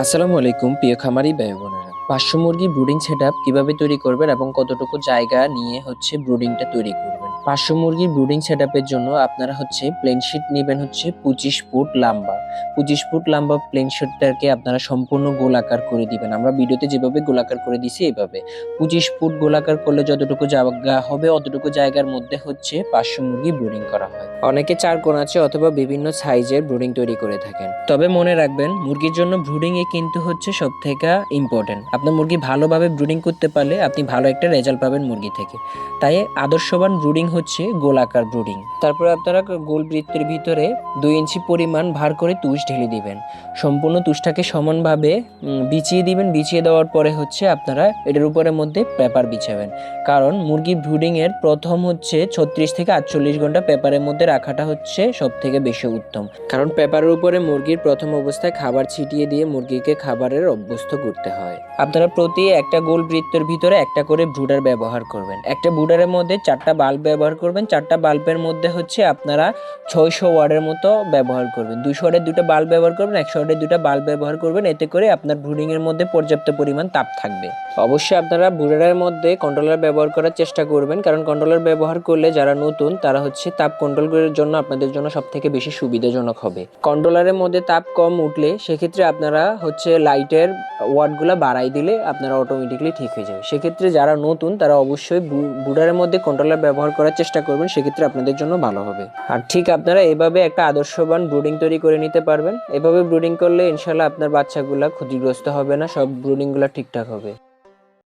আসসালামু আলাইকুম প্রিয় খামারি ভাই বোনেরা। পাঁচশো মুরগি ব্রুডিং সেটআপ কিভাবে তৈরি করবেন এবং কতটুকু জায়গা নিয়ে ব্রুডিংটা তৈরি করবেন। পাঁচশো মুরগির ব্রুডিং সেটআপের জন্য আপনারা প্লেন শিট নেবেন 25 ফুট লম্বা। 25 ফুট লম্বা প্লেন শিটটাকে আপনারা সম্পূর্ণ গোলাকার করে দিবেন। আমরা ভিডিওতে যেভাবে গোলাকার করে দিছি এইভাবে 25 ফুট গোলাকার করলে যতটুকু জায়গা হবে অতটুকু জায়গার মধ্যে পাঁচশো মুরগি ব্রুডিং করা হয়। অনেকে চার কোণাচে অথবা বিভিন্ন সাইজের ব্রুডিং তৈরি করে থাকেন। তবে মনে রাখবেন মুরগির জন্য ব্রুডিং এ কিন্তু সব থেকে ইম্পর্টেন্ট। আপনার মুরগি ভালোভাবে ব্রুডিং করতে পারলে আপনি ভালো একটা রেজাল্ট পাবেন মুরগি থেকে। তাই আদর্শবান ব্রুডিং গোলাকার ব্রুডিং। তারপরে আপনারা গোল বৃত্তের ভিতরে 2 ইঞ্চি পরিমাণ ভার করে তুষ ঢেলে দিবেন। সম্পূর্ণ তুষটাকে সমানভাবে বিছিয়ে দিবেন। বিছিয়ে দেওয়ার পরে আপনারা এটার উপরের মধ্যে পেপার বিছাবেন। কারণ মুরগি ব্রুডিং এর প্রথম 36 থেকে 48 ঘন্টা পেপারের মধ্যে রাখাটা সব থেকে বেশি উত্তম। কারণ পেপারের উপরে মুরগির প্রথম অবস্থায় খাবার ছিটিয়ে দিয়ে মুরগিকে খাবারের অভ্যস্ত করতে হয়। আপনারা প্রতি একটা গোল বৃত্তের ভিতরে একটা করে ব্রুডার ব্যবহার করবেন। একটা ব্রুডারের মধ্যে 4টা বাল্ব ব্যবহার করবেন। 4টা বাল্বের মধ্যে আপনারা 600 ওয়াটের মতো ব্যবহার করবেন। 200 ওয়াটের 2টা বাল্ব ব্যবহার করবেন, 100 ওয়াটের 2টা বাল্ব ব্যবহার করবেন। এতে করে আপনার ব্রুডিং এর মধ্যে পর্যাপ্ত পরিমাণ তাপ থাকবে। অবশ্যই আপনারা ব্রুডারের মধ্যে কন্ট্রোলার ব্যবহার করার চেষ্টা করবেন, কারণ কন্ট্রোলার ব্যবহার করলে যারা নতুন তারা তাপ কন্ট্রোল করার জন্য আপনাদের জন্য সব থেকে বেশি সুবিধাজনক হবে। কন্ট্রোলারের মধ্যে তাপ কম উঠলে সেক্ষেত্রে আপনারা লাইটের ওয়াটগুলো বাড়াই দিলে আপনারা অটোমেটিকলি ঠিক হয়ে যাবে। সেক্ষেত্রে যারা নতুন তারা অবশ্যই ব্রুডারের মধ্যে কন্ট্রোলার ব্যবহার করার চেষ্টা করবেন, সেক্ষেত্রে আপনাদের জন্য ভালো হবে। আর ঠিক আপনারা এভাবে একটা আদর্শবান ব্রুডিং তৈরি করে নিতে পারবেন। এভাবে ব্রুডিং করলে ইনশাল্লাহ আপনার বাচ্চাগুলা ক্ষতিগ্রস্ত হবে না, সব ব্রুডিংগুলো ঠিকঠাক হবে।